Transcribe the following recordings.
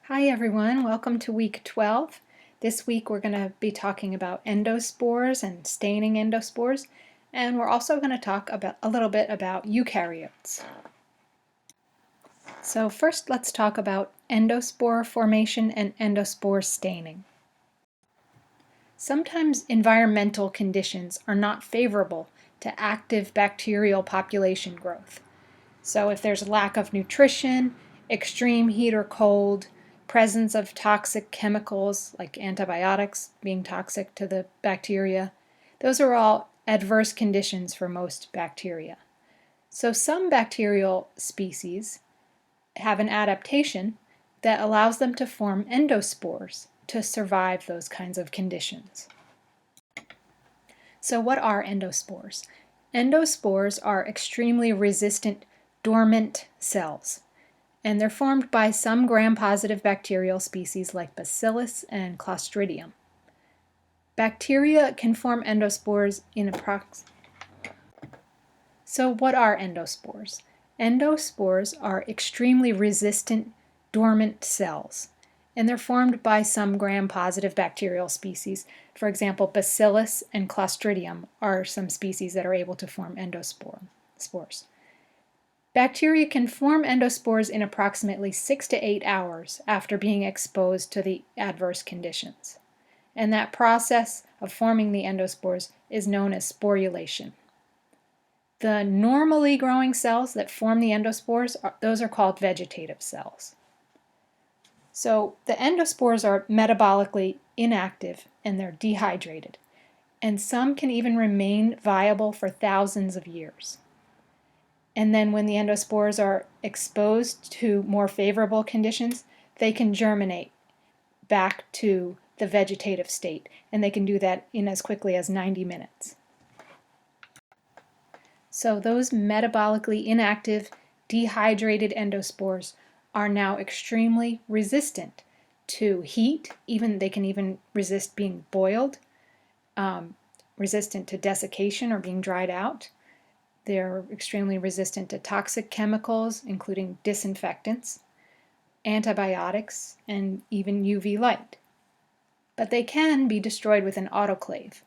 Hi everyone, welcome to week 12. This week we're going to be talking about endospores and staining endospores, and we're also going to talk about a little bit about eukaryotes. So first let's talk about endospore formation and endospore staining. Sometimes environmental conditions are not favorable to active bacterial population growth. So if there's lack of nutrition, extreme heat or cold, presence of toxic chemicals like antibiotics being toxic to the bacteria, those are all adverse conditions for most bacteria. So some bacterial species have an adaptation that allows them to form endospores to survive those kinds of conditions. So what are endospores? Endospores are extremely resistant dormant cells, and they're formed by some gram-positive bacterial species like Bacillus and Clostridium. Bacteria can form endospores in So what are endospores? Endospores are extremely resistant dormant cells, and they're formed by some gram-positive bacterial species. For example, Bacillus and Clostridium are some species that are able to form endospores. Bacteria can form endospores in approximately 6 to 8 hours after being exposed to the adverse conditions. And that process of forming the endospores is known as sporulation. The normally growing cells that form the endospores, those are called vegetative cells. So the endospores are metabolically inactive and they're dehydrated. And some can even remain viable for thousands of years. And then when the endospores are exposed to more favorable conditions, they can germinate back to the vegetative state, and they can do that in as quickly as 90 minutes. So those metabolically inactive, dehydrated endospores are now extremely resistant to heat. They can even resist being boiled, resistant to desiccation or being dried out. They're extremely resistant to toxic chemicals, including disinfectants, antibiotics, and even UV light. But they can be destroyed with an autoclave.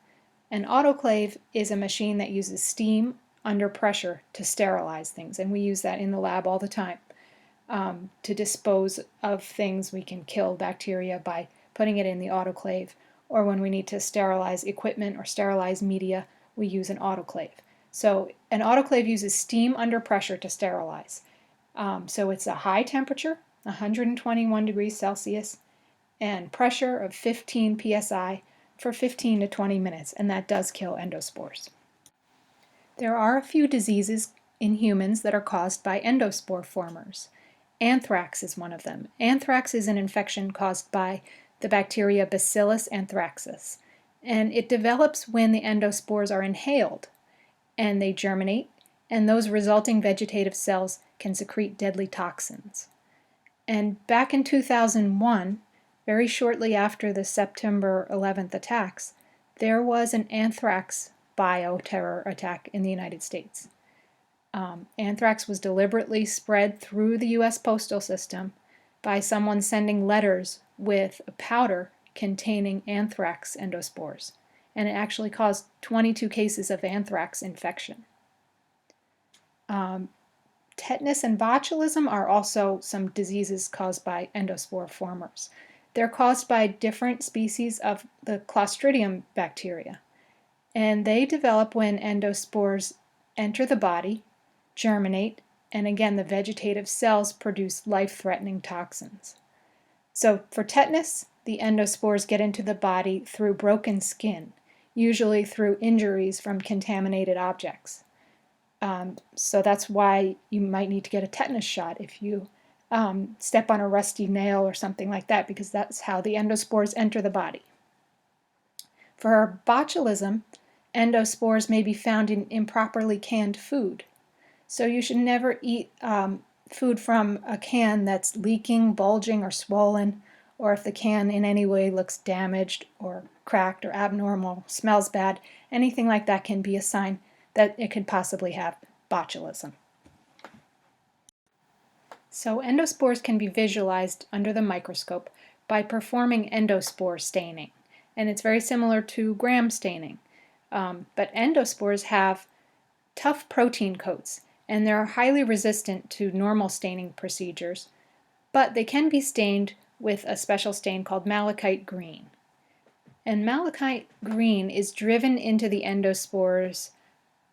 An autoclave is a machine that uses steam under pressure to sterilize things, and we use that in the lab all the time. To dispose of things, we can kill bacteria by putting it in the autoclave, or when we need to sterilize equipment or sterilize media, we use an autoclave. So an autoclave uses steam under pressure to sterilize. So it's a high temperature, 121 degrees Celsius, and pressure of 15 psi for 15 to 20 minutes, and that does kill endospores. There are a few diseases in humans that are caused by endospore formers. Anthrax is one of them. Anthrax is an infection caused by the bacteria Bacillus anthracis, and it develops when the endospores are inhaled, and they germinate, and those resulting vegetative cells can secrete deadly toxins. And back in 2001, very shortly after the September 11th attacks, there was an anthrax bioterror attack in the United States. Anthrax was deliberately spread through the U.S. postal system by someone sending letters with a powder containing anthrax endospores, and it actually caused 22 cases of anthrax infection. Tetanus and botulism are also some diseases caused by endospore formers. They're caused by different species of the Clostridium bacteria, and they develop when endospores enter the body, germinate, and again the vegetative cells produce life-threatening toxins. So for tetanus, the endospores get into the body through broken skin, usually through injuries from contaminated objects. So that's why you might need to get a tetanus shot if you step on a rusty nail or something like that, because that's how the endospores enter the body. For botulism, endospores may be found in improperly canned food. So you should never eat food from a can that's leaking, bulging, or swollen, or if the can in any way looks damaged or cracked or abnormal, smells bad, anything like that can be a sign that it could possibly have botulism. So endospores can be visualized under the microscope by performing endospore staining, and it's very similar to gram staining. But endospores have tough protein coats, and they're highly resistant to normal staining procedures, but they can be stained with a special stain called malachite green. And malachite green is driven into the endospores,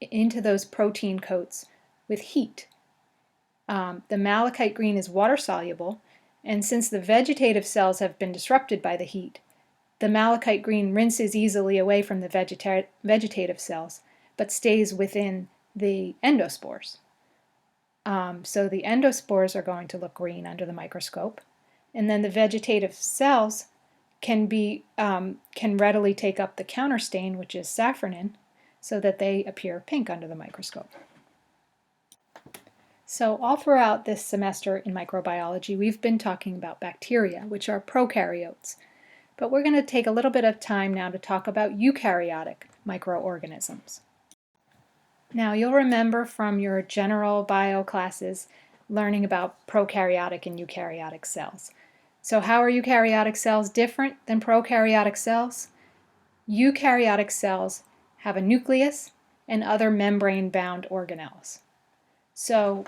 into those protein coats, with heat. The malachite green is water-soluble, and since the vegetative cells have been disrupted by the heat, the malachite green rinses easily away from the vegetative cells, but stays within the endospores. So the endospores are going to look green under the microscope, and then the vegetative cells can readily take up the counterstain, which is safranin, so that they appear pink under the microscope. So all throughout this semester in microbiology, we've been talking about bacteria, which are prokaryotes. But we're going to take a little bit of time now to talk about eukaryotic microorganisms. Now, you'll remember from your general bio classes learning about prokaryotic and eukaryotic cells. So how are eukaryotic cells different than prokaryotic cells? Eukaryotic cells have a nucleus and other membrane-bound organelles. So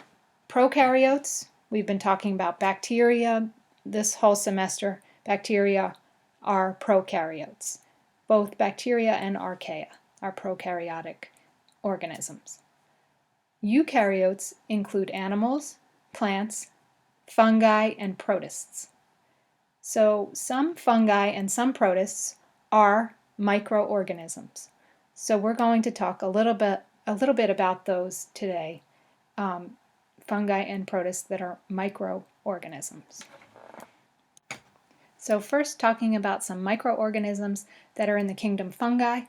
prokaryotes, we've been talking about bacteria this whole semester. Bacteria are prokaryotes. Both bacteria and archaea are prokaryotic organisms. Eukaryotes include animals, plants, fungi, and protists. So some fungi and some protists are microorganisms. So we're going to talk a little bit about those today, fungi and protists that are microorganisms. So first, talking about some microorganisms that are in the kingdom fungi.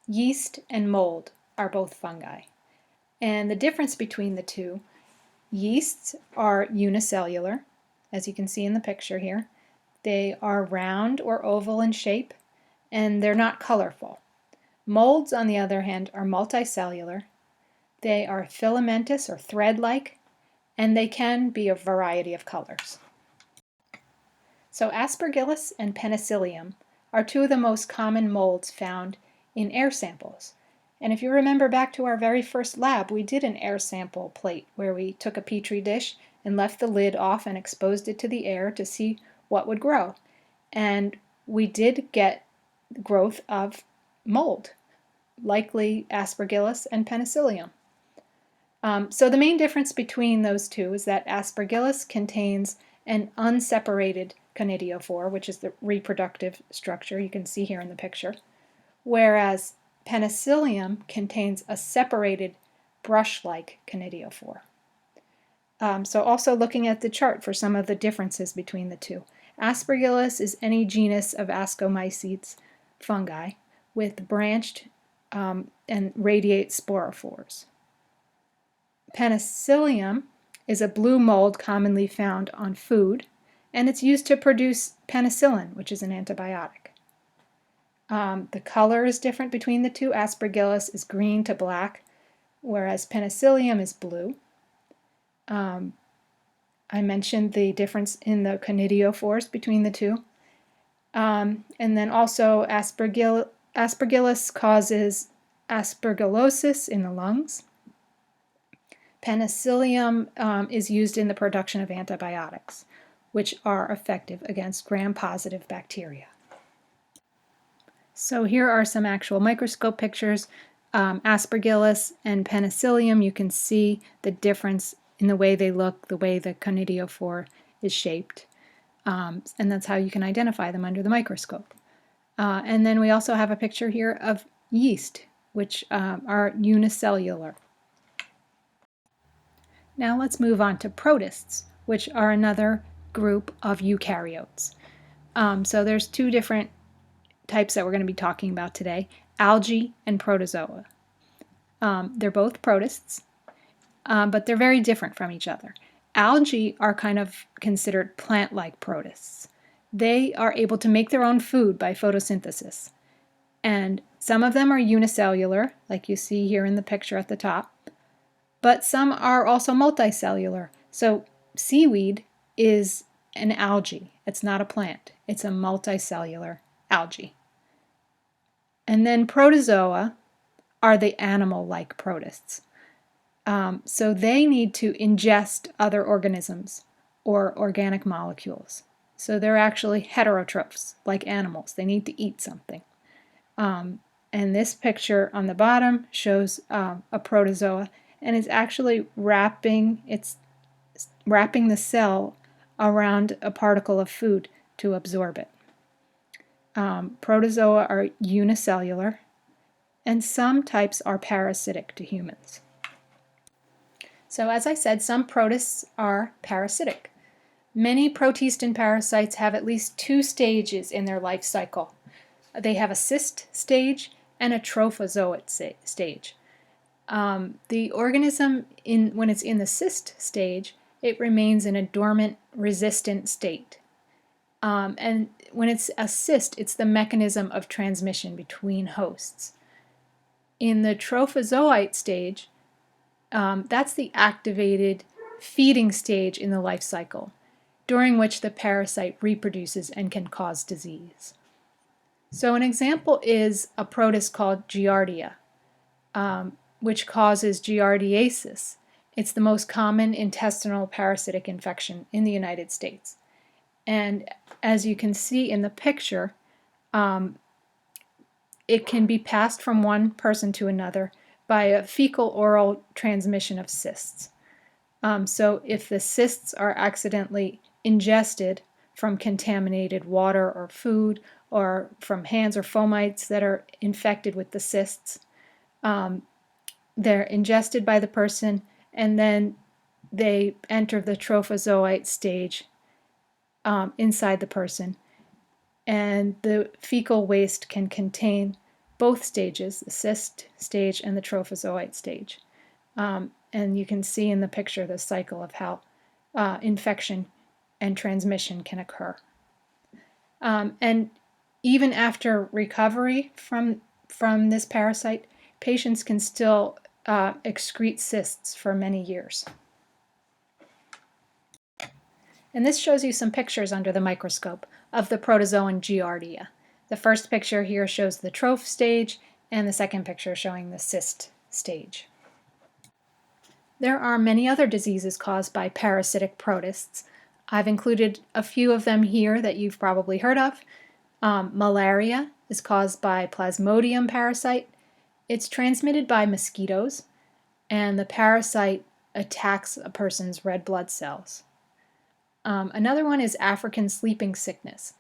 Yeast and mold are both fungi. And the difference between the two, yeasts are unicellular, as you can see in the picture here. They are round or oval in shape, and they're not colorful. Molds, on the other hand, are multicellular. They are filamentous or thread-like, and they can be a variety of colors. So Aspergillus and Penicillium are two of the most common molds found in air samples. And if you remember back to our very first lab, we did an air sample plate where we took a petri dish and left the lid off and exposed it to the air to see what would grow. And we did get growth of mold, likely Aspergillus and Penicillium. So the main difference between those two is that Aspergillus contains an unseparated conidiophore, which is the reproductive structure you can see here in the picture, whereas Penicillium contains a separated brush-like conidiophore. So also looking at the chart for some of the differences between the two. Aspergillus is any genus of ascomycetes fungi with branched and radiate sporophores. Penicillium is a blue mold commonly found on food, and it's used to produce penicillin, which is an antibiotic. The color is different between the two. Aspergillus is green to black, whereas Penicillium is blue. I mentioned the difference in the conidiophores between the two. And then also Aspergillus causes aspergillosis in the lungs. Penicillium is used in the production of antibiotics, which are effective against gram-positive bacteria. So here are some actual microscope pictures. Aspergillus and Penicillium, you can see the difference in the way they look, the way the conidiophore is shaped. And that's how you can identify them under the microscope. And then we also have a picture here of yeast, which are unicellular. Now let's move on to protists, which are another group of eukaryotes. So there's two different types that we're going to be talking about today, algae and protozoa. They're both protists, but they're very different from each other. Algae are kind of considered plant-like protists. They are able to make their own food by photosynthesis. And some of them are unicellular, like you see here in the picture at the top, but some are also multicellular. So seaweed is an algae. It's not a plant. It's a multicellular algae. And then protozoa are the animal-like protists. So they need to ingest other organisms or organic molecules. So they're actually heterotrophs, like animals. They need to eat something. And this picture on the bottom shows a protozoa, and it's actually wrapping the cell around a particle of food to absorb it. Protozoa are unicellular, and some types are parasitic to humans. So as I said, some protists are parasitic. Many protist and parasites have at least two stages in their life cycle. They have a cyst stage and a trophozoite stage. The organism, when it's in the cyst stage, it remains in a dormant, resistant state. And when it's a cyst, it's the mechanism of transmission between hosts. In the trophozoite stage, that's the activated feeding stage in the life cycle, during which the parasite reproduces and can cause disease. So an example is a protist called Giardia, which causes giardiasis. It's the most common intestinal parasitic infection in the United States. And as you can see in the picture, it can be passed from one person to another by a fecal-oral transmission of cysts. So if the cysts are accidentally ingested from contaminated water or food, or from hands or fomites that are infected with the cysts, they're ingested by the person, and then they enter the trophozoite stage inside the person. And the fecal waste can contain both stages, the cyst stage and the trophozoite stage. And you can see in the picture the cycle of how infection and transmission can occur. And even after recovery from this parasite, patients can still excrete cysts for many years. And this shows you some pictures under the microscope of the protozoan Giardia. The first picture here shows the troph stage, and the second picture showing the cyst stage. There are many other diseases caused by parasitic protists. I've included a few of them here that you've probably heard of. Malaria is caused by plasmodium parasite. It's transmitted by mosquitos, and the parasite attacks a person's red blood cells. Another one is African sleeping sickness.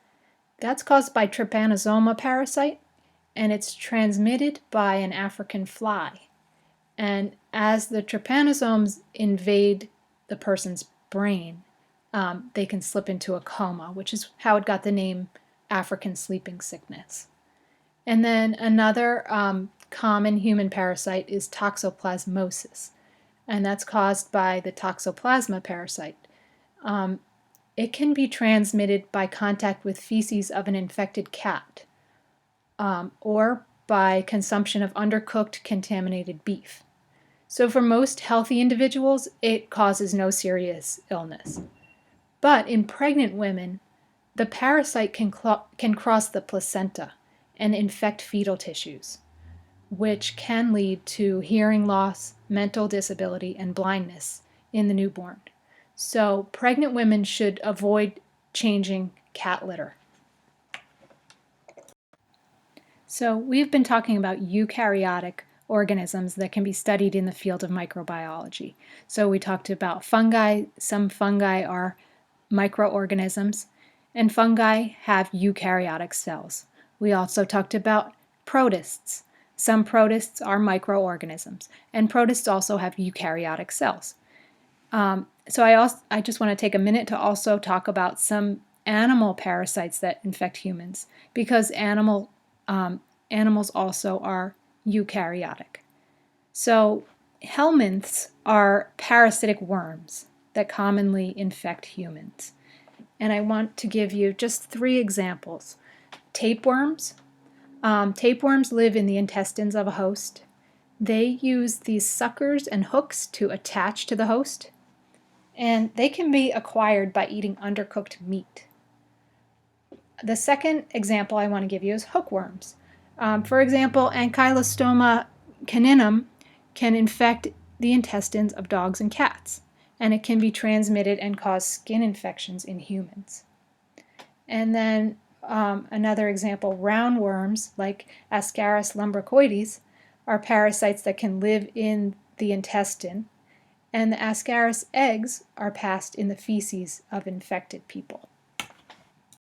That's caused by Trypanosomo parasite, and it's transmitted by an African fly. And as the trypanosomes invade the person's brain, they can slip into a coma, which is how it got the name African sleeping sickness. And then another common human parasite is Toxoplasmosis, and that's caused by the Toxoplasma parasite. It can be transmitted by contact with feces of an infected cat, or by consumption of undercooked contaminated beef. So for most healthy individuals, it causes no serious illness. But in pregnant women, the parasite can cross the placenta and infect fetal tissues, which can lead to hearing loss, mental disability, and blindness in the newborn. So pregnant women should avoid changing cat litter. So we've been talking about eukaryotic organisms that can be studied in the field of microbiology. So we talked about fungi. Some fungi are microorganisms, and fungi have eukaryotic cells. We also talked about protists. Some protists are microorganisms, and protists also have eukaryotic cells. So I just want to take a minute to also talk about some animal parasites that infect humans, because animals also are eukaryotic. So helminths are parasitic worms that commonly infect humans. And I want to give you just 3 examples. Tapeworms. Tapeworms live in the intestines of a host. They use these suckers and hooks to attach to the host, and they can be acquired by eating undercooked meat. The second example I want to give you is hookworms. For example, Ankylostoma caninum can infect the intestines of dogs and cats, and it can be transmitted and cause skin infections in humans. And then another example, roundworms like Ascaris lumbricoides are parasites that can live in the intestine, and the Ascaris eggs are passed in the feces of infected people.